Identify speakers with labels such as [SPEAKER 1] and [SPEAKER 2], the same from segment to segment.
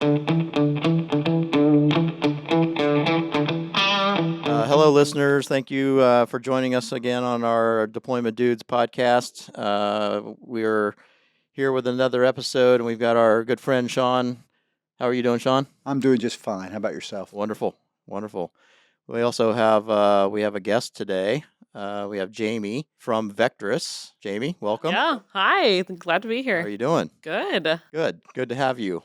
[SPEAKER 1] Hello, listeners. Thank you for joining us again on our Deployment Dudes podcast. We're here with another episode, and we've got our good friend Sean. How are you doing, Sean?
[SPEAKER 2] I'm doing just fine. How about yourself?
[SPEAKER 1] Wonderful, wonderful. We also have a guest today. We have Jaimie from Vectaris. Jaimie, welcome.
[SPEAKER 3] Yeah, hi. Glad to be
[SPEAKER 1] How are
[SPEAKER 3] here.
[SPEAKER 1] you doing?
[SPEAKER 3] Good.
[SPEAKER 1] Good to have you.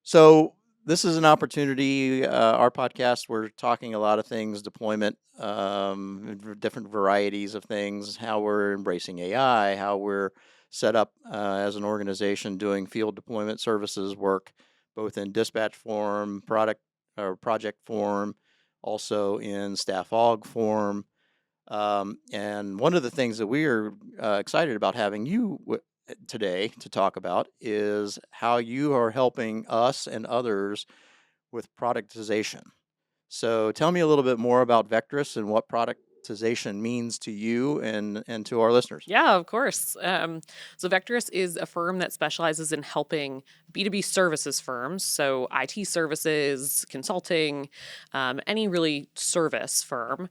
[SPEAKER 1] So this is an opportunity. Our podcast, we're talking a lot of things, deployment, different varieties of things, how we're embracing AI, how we're set up as an organization doing field deployment services work, both in dispatch form, product or project form, also in staff aug form. And one of the things that we are excited about having you today to talk about is how you are helping us and others with productization. So tell me a little bit more about Vectaris and what productization means to you and to our listeners.
[SPEAKER 3] Yeah, of course. So Vectaris is a firm that specializes in helping B2B services firms, so IT services, consulting, any really service firm,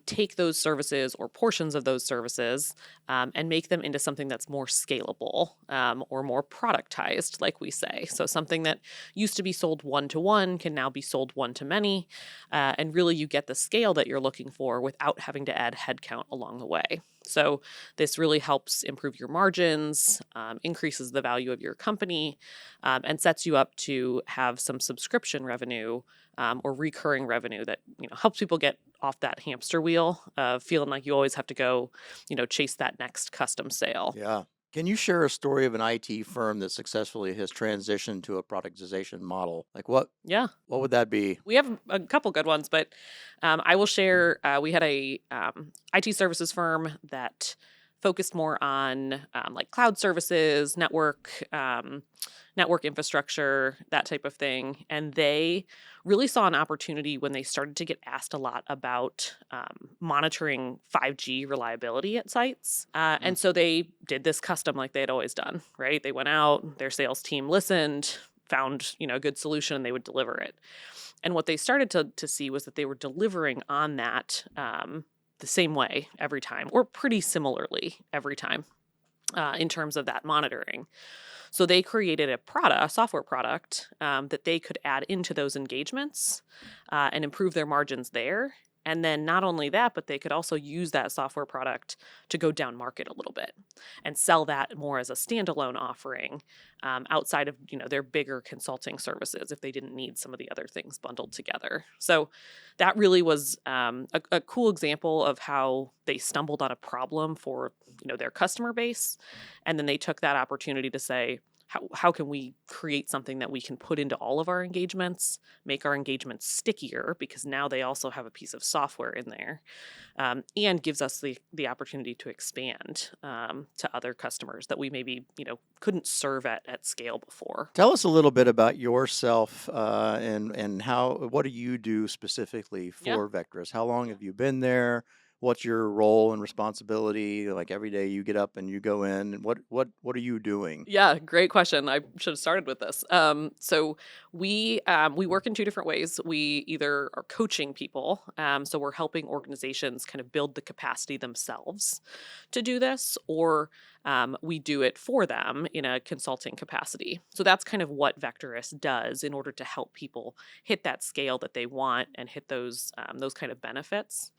[SPEAKER 3] take those services or portions of those services and make them into something that's more scalable or more productized, like we say. So something that used to be sold one-to-one can now be sold one-to-many, and really you get the scale that you're looking for without having to add headcount along the way. So this really helps improve your margins, increases the value of your company, and sets you up to have some subscription revenue or recurring revenue that helps people get off that hamster wheel of feeling like you always have to go, chase that next custom sale.
[SPEAKER 1] Yeah. Can you share a story of an IT firm that successfully has transitioned to a productization model? Like what would that be?
[SPEAKER 3] We have a couple good ones, but I will share. We had a IT services firm that focused more on like cloud services, network infrastructure, that type of thing. And they really saw an opportunity when they started to get asked a lot about monitoring 5G reliability at sites. And so they did this custom like they had always done, right? They went out, their sales team listened, found a good solution, and they would deliver it. And what they started to see was that they were delivering on that the same way every time, or pretty similarly every time in terms of that monitoring. So they created a software product that they could add into those engagements and improve their margins there. And then not only that, but they could also use that software product to go down market a little bit and sell that more as a standalone offering outside of their bigger consulting services if they didn't need some of the other things bundled together. So that really was a cool example of how they stumbled on a problem for their customer base, and then they took that opportunity to say, how can we create something that we can put into all of our engagements, make our engagements stickier, because now they also have a piece of software in there, and gives us the opportunity to expand to other customers that we maybe couldn't serve at scale before.
[SPEAKER 1] Tell us a little bit about yourself and what do you do specifically for Vectaris? How long have you been there? What's your role and responsibility? Like every day you get up and you go in, and what are you doing?
[SPEAKER 3] Yeah, great question. I should have started with this. So we work in two different ways. We either are coaching people, so we're helping organizations kind of build the capacity themselves to do this, or we do it for them in a consulting capacity. So that's kind of what Vectaris does in order to help people hit that scale that they want and hit those kind of benefits.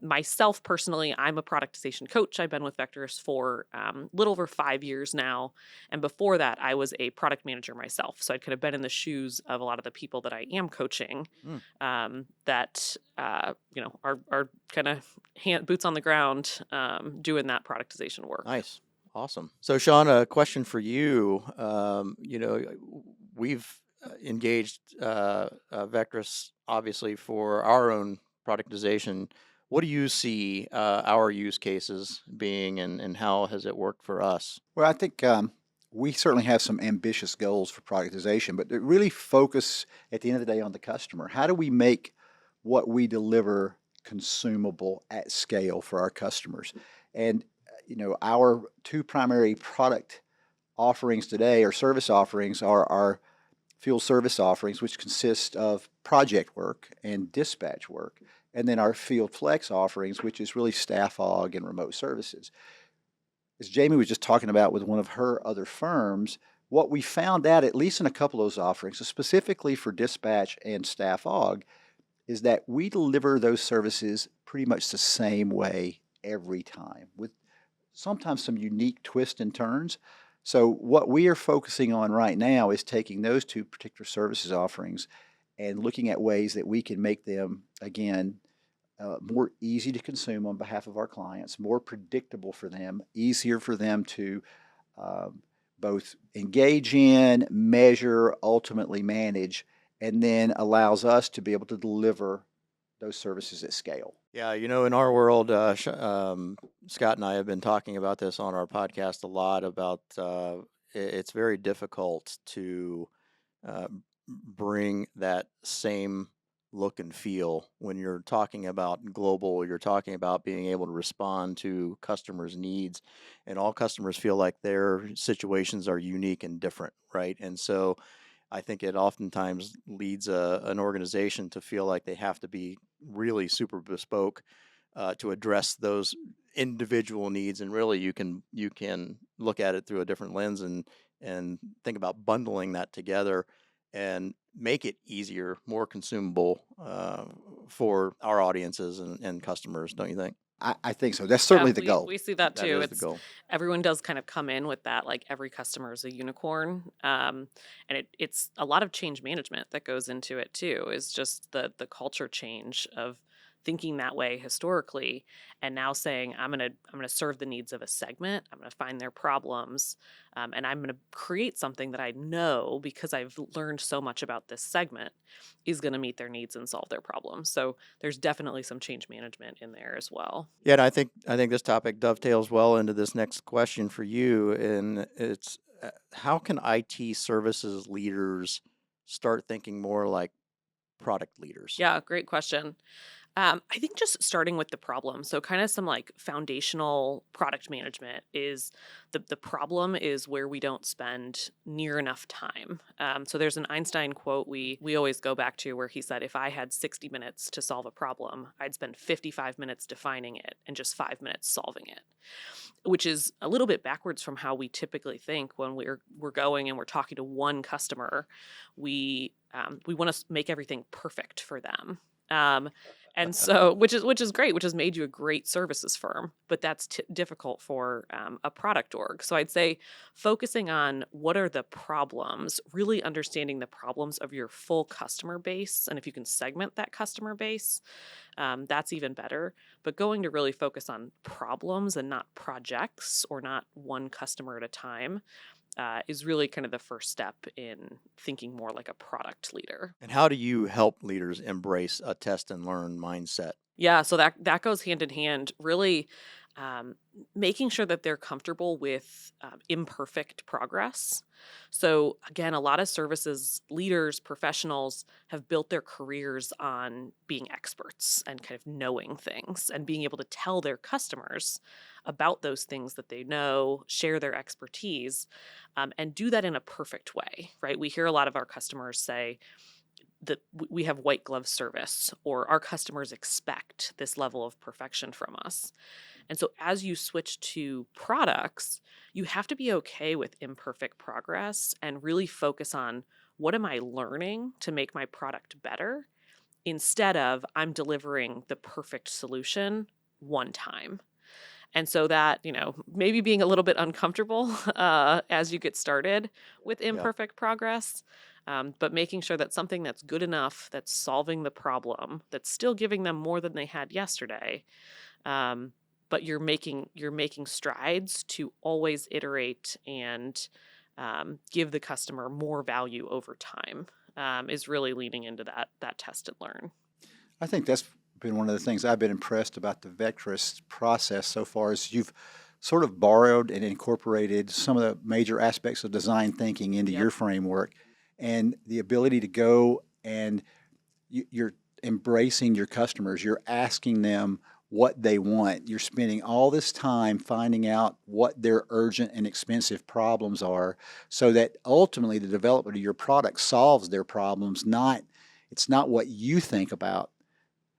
[SPEAKER 3] Myself personally, I'm a productization coach. I've been with Vectaris for a little over 5 years now. And before that, I was a product manager myself. So I'd kind of been in the shoes of a lot of the people that I am coaching that are kind of boots on the ground doing that productization work.
[SPEAKER 1] Nice. Awesome. So Sean, a question for you. We've engaged Vectaris obviously for our own productization. What do you see our use cases being, and how has it worked for us?
[SPEAKER 2] Well, I think we certainly have some ambitious goals for productization, but it really focus at the end of the day on the customer. How do we make what we deliver consumable at scale for our customers? And our two primary product offerings today, or service offerings, are our field service offerings, which consist of project work and dispatch work, and then our field flex offerings, which is really staff aug and remote services. As Jaimie was just talking about with one of her other firms, what we found out, at least in a couple of those offerings, so specifically for dispatch and staff aug, is that we deliver those services pretty much the same way every time, with sometimes some unique twists and turns. So what we are focusing on right now is taking those two particular services offerings and looking at ways that we can make them, again, more easy to consume on behalf of our clients, more predictable for them, easier for them to both engage in, measure, ultimately manage, and then allows us to be able to deliver those services at scale.
[SPEAKER 1] Yeah, in our world, Scott and I have been talking about this on our podcast a lot about it's very difficult to bring that same look and feel when you're talking about global, you're talking about being able to respond to customers' needs, and all customers feel like their situations are unique and different, right? And so I think it oftentimes leads an organization to feel like they have to be really super bespoke to address those individual needs. And really, you can look at it through a different lens and think about bundling that together and make it easier, more consumable for our audiences and customers. Don't you think?
[SPEAKER 2] I think so. That's certainly the goal.
[SPEAKER 3] We see that too.
[SPEAKER 1] That is the goal.
[SPEAKER 3] Everyone does kind of come in with that, like every customer is a unicorn, and it's a lot of change management that goes into it too. Is just the culture change of thinking that way historically, and now saying I'm gonna serve the needs of a segment. I'm gonna find their problems, and I'm gonna create something that I know because I've learned so much about this segment is gonna meet their needs and solve their problems. So there's definitely some change management in there as well.
[SPEAKER 1] Yeah, and I think this topic dovetails well into this next question for you, and it's how can IT services leaders start thinking more like product leaders?
[SPEAKER 3] Yeah, great question. I think just starting with the problem. So kind of some like foundational product management is the problem is where we don't spend near enough time. So there's an Einstein quote we always go back to where he said, if I had 60 minutes to solve a problem, I'd spend 55 minutes defining it and just 5 minutes solving it, which is a little bit backwards from how we typically think when we're going and we're talking to one customer. We want to make everything perfect for them. And so, which is great, which has made you a great services firm, but that's difficult for a product org. So I'd say focusing on what are the problems, really understanding the problems of your full customer base. And if you can segment that customer base, that's even better. But going to really focus on problems and not projects or not one customer at a time is really kind of the first step in thinking more like a product leader.
[SPEAKER 1] And how do you help leaders embrace a test and learn mindset?
[SPEAKER 3] Yeah, so that goes hand in hand, really making sure that they're comfortable with imperfect progress. So again, a lot of services leaders, professionals have built their careers on being experts and kind of knowing things and being able to tell their customers about those things that they know, share their expertise, and do that in a perfect way, right? We hear a lot of our customers say that we have white glove service, or our customers expect this level of perfection from us. And so as you switch to products, you have to be okay with imperfect progress and really focus on what am I learning to make my product better instead of I'm delivering the perfect solution one time. And so that, maybe being a little bit uncomfortable as you get started with imperfect progress, but making sure that something that's good enough, that's solving the problem, that's still giving them more than they had yesterday, but you're making strides to always iterate and give the customer more value over time, is really leaning into that test and learn.
[SPEAKER 2] I think that's been one of the things I've been impressed about the Vectaris process so far is you've sort of borrowed and incorporated some of the major aspects of design thinking into your framework, and the ability to go and you're embracing your customers. You're asking them what they want. You're spending all this time finding out what their urgent and expensive problems are so that ultimately the development of your product solves their problems. It's not what you think about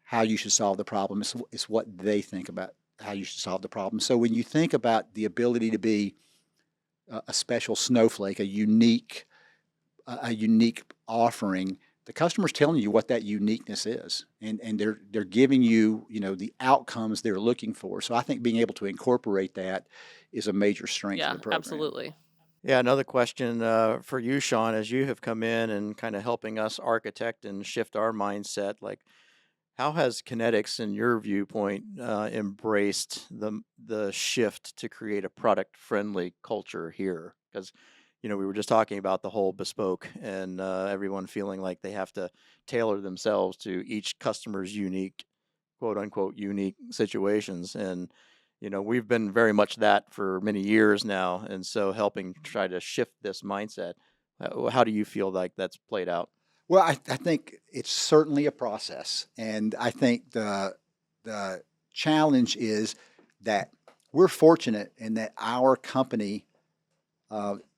[SPEAKER 2] how you should solve the problem. It's what they think about how you should solve the problem. So when you think about the ability to be a special snowflake, a unique offering, the customer's telling you what that uniqueness is, and they're giving you, the outcomes they're looking for. So I think being able to incorporate that is a major strength of the program.
[SPEAKER 3] Absolutely.
[SPEAKER 1] Yeah, another question for you, Sean, as you have come in and kind of helping us architect and shift our mindset, like how has Kinettix, in your viewpoint, embraced the shift to create a product-friendly culture here? Because we were just talking about the whole bespoke and everyone feeling like they have to tailor themselves to each customer's unique, quote unquote, unique situations. And we've been very much that for many years now, and so helping try to shift this mindset. How do you feel like that's played out?
[SPEAKER 2] Well, I think it's certainly a process, and I think the challenge is that we're fortunate in that our company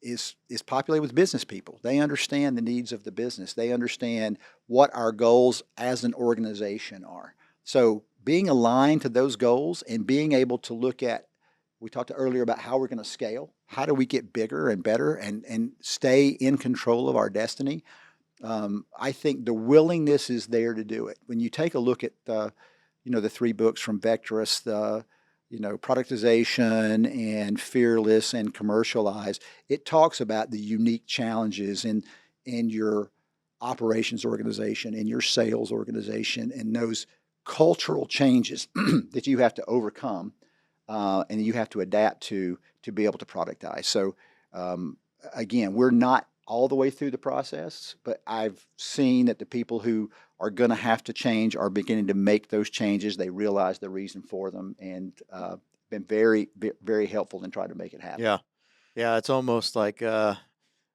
[SPEAKER 2] is populated with business people. They understand the needs of the business. They understand what our goals as an organization are. So being aligned to those goals and being able to look at, we talked earlier about how we're going to scale. How do we get bigger and better and stay in control of our destiny? I think the willingness is there to do it. When you take a look at the 3 books from Vectaris, the Productization and Fearless and Commercialize, it talks about the unique challenges in your operations organization, in your sales organization, and those cultural changes that you have to overcome and you have to adapt to be able to productize. So again, we're not all the way through the process, but I've seen that the people who are going to have to change are beginning to make those changes. They realize the reason for them, and been very, very helpful in trying to make it happen.
[SPEAKER 1] Yeah, it's almost like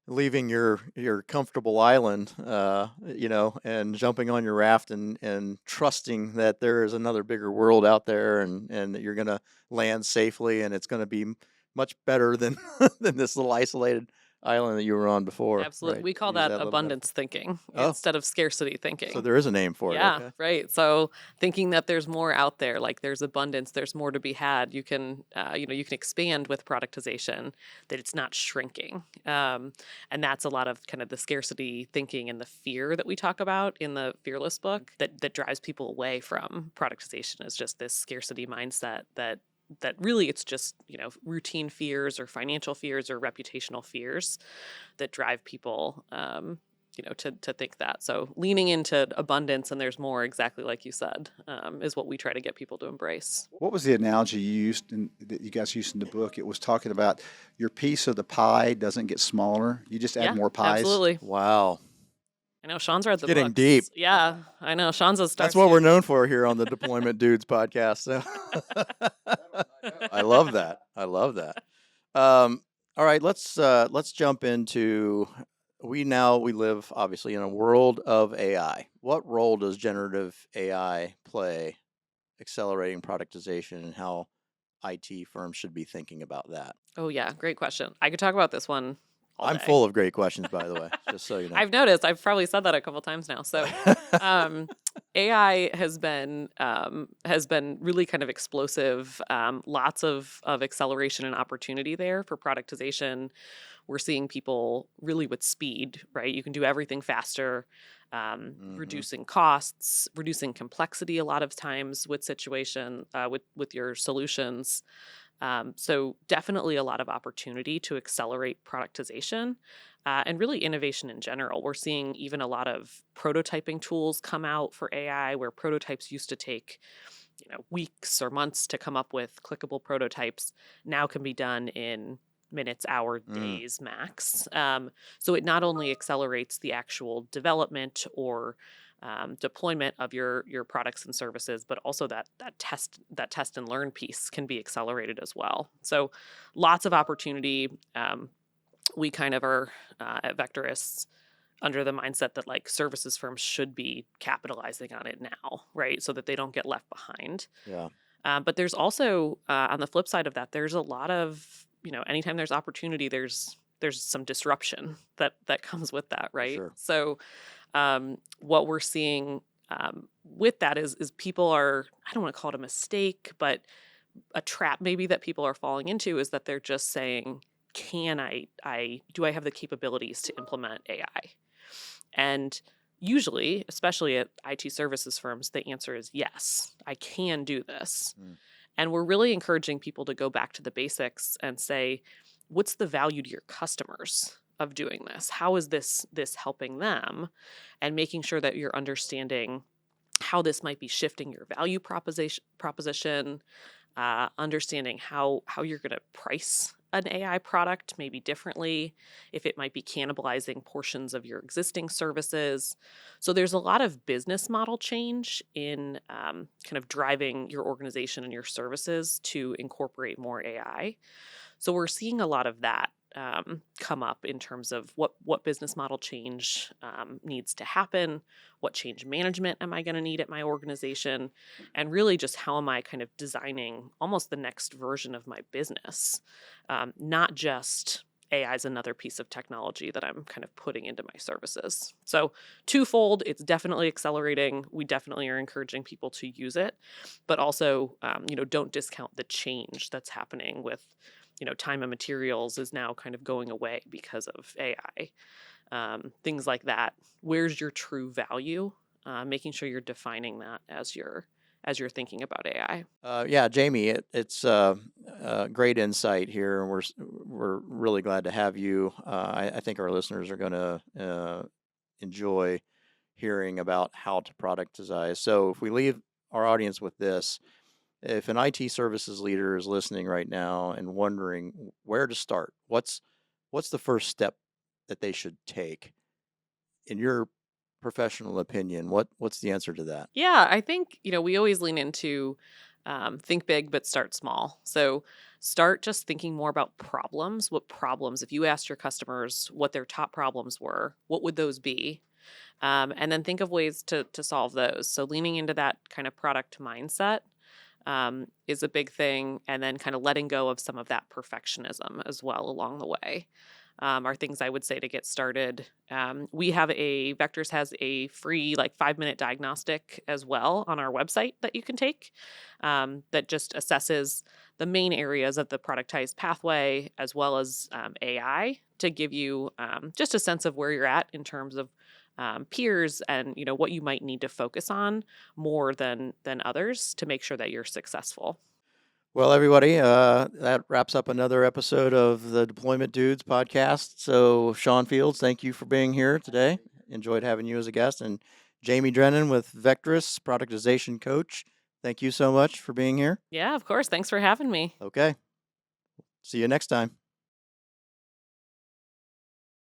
[SPEAKER 1] leaving your comfortable island, and jumping on your raft and trusting that there is another bigger world out there, and that you're going to land safely, and it's going to be much better than than this little isolated island that you were on before.
[SPEAKER 3] Absolutely.
[SPEAKER 1] Right?
[SPEAKER 3] We call
[SPEAKER 1] Use
[SPEAKER 3] that
[SPEAKER 1] little
[SPEAKER 3] abundance thinking
[SPEAKER 1] Oh.
[SPEAKER 3] instead of scarcity thinking.
[SPEAKER 1] So there is a name for it.
[SPEAKER 3] Yeah,
[SPEAKER 1] Okay.
[SPEAKER 3] right. So thinking that there's more out there, like there's abundance, there's more to be had. You can, you can expand with productization, that it's not shrinking. And that's a lot of kind of the scarcity thinking and the fear that we talk about in the Fearless book that drives people away from productization, is just this scarcity mindset that really it's just, routine fears or financial fears or reputational fears that drive people, to think that. So leaning into abundance and there's more, exactly like you said, is what we try to get people to embrace.
[SPEAKER 2] What was the analogy you used that you guys used in the book? It was talking about your piece of the pie doesn't get smaller. You just add more pies.
[SPEAKER 3] Absolutely.
[SPEAKER 1] Wow.
[SPEAKER 3] I know Sean's read the
[SPEAKER 1] Getting
[SPEAKER 3] books.
[SPEAKER 1] deep.
[SPEAKER 3] Yeah, I know Sean's a star.
[SPEAKER 1] That's what we're known for here on the Deployment Dudes podcast. So I love that. All right, let's jump into we live obviously in a world of AI. What role does generative AI play accelerating productization, and how IT firms should be thinking about that?
[SPEAKER 3] Oh yeah, great question. I could talk about this one all
[SPEAKER 1] I'm
[SPEAKER 3] day.
[SPEAKER 1] full of great questions, by the way, just so you know.
[SPEAKER 3] I've noticed. I've probably said that a couple times now. So, AI has been really kind of explosive. Lots of acceleration and opportunity there for productization. We're seeing people really with speed, right? You can do everything faster, reducing costs, reducing complexity a lot of times with with your solutions. So definitely a lot of opportunity to accelerate productization and really innovation in general. We're seeing even a lot of prototyping tools come out for AI, where prototypes used to take weeks or months to come up with clickable prototypes, now can be done in minutes, hours, days max. So it not only accelerates the actual development or deployment of your products and services, but also that test and learn piece can be accelerated as well. So lots of opportunity. We kind of are at Vectaris under the mindset that like services firms should be capitalizing on it now, right? So that they don't get left behind.
[SPEAKER 1] Yeah.
[SPEAKER 3] But there's also, on the flip side of that, there's a lot of, anytime there's opportunity, there's some disruption that comes with that, right?
[SPEAKER 1] Sure.
[SPEAKER 3] So what we're seeing with that is people are, I don't want to call it a mistake, but a trap maybe that people are falling into is that they're just saying, do I have the capabilities to implement AI? And usually, especially at IT services firms, the answer is yes, I can do this. And we're really encouraging people to go back to the basics and say, what's the value to your customers of doing this? How is this helping them? And making sure that you're understanding how this might be shifting your value proposition, understanding how you're going to price an AI product maybe differently, if it might be cannibalizing portions of your existing services. So there's a lot of business model change in kind of driving your organization and your services to incorporate more AI. So we're seeing a lot of that come up in terms of what business model change needs to happen, what change management am I going to need at my organization, and really just how am I kind of designing almost the next version of my business, not just AI is another piece of technology that I'm kind of putting into my services. So twofold, it's definitely accelerating. We definitely are encouraging people to use it, but also, don't discount the change that's happening with, time and materials is now kind of going away because of AI. Things like that. Where's your true value? Making sure you're defining that as you're thinking about AI.
[SPEAKER 1] Yeah, Jaimie, it's great insight here, and we're really glad to have you. I think our listeners are going to enjoy hearing about how to productize. So if we leave our audience with this, if an IT services leader is listening right now and wondering where to start, what's the first step that they should take? In your professional opinion, what's the answer to that?
[SPEAKER 3] Yeah, I think, we always lean into think big, but start small. So start just thinking more about problems. What problems, if you asked your customers what their top problems were, what would those be? And then think of ways to solve those. So leaning into that kind of product mindset is a big thing. And then kind of letting go of some of that perfectionism as well along the way. Are things I would say to get started. Vectaris has a free 5-minute diagnostic as well on our website that you can take that just assesses the main areas of the productized pathway as well as AI to give you just a sense of where you're at in terms of peers and what you might need to focus on more than others to make sure that you're successful.
[SPEAKER 1] Well, everybody, that wraps up another episode of the Deployment Dudes podcast. So, Sean Fields, thank you for being here today. Enjoyed having you as a guest. And Jaimie Drennan with Vectaris, productization coach. Thank you so much for being here.
[SPEAKER 3] Yeah, of course. Thanks for having me.
[SPEAKER 1] Okay. See you next time.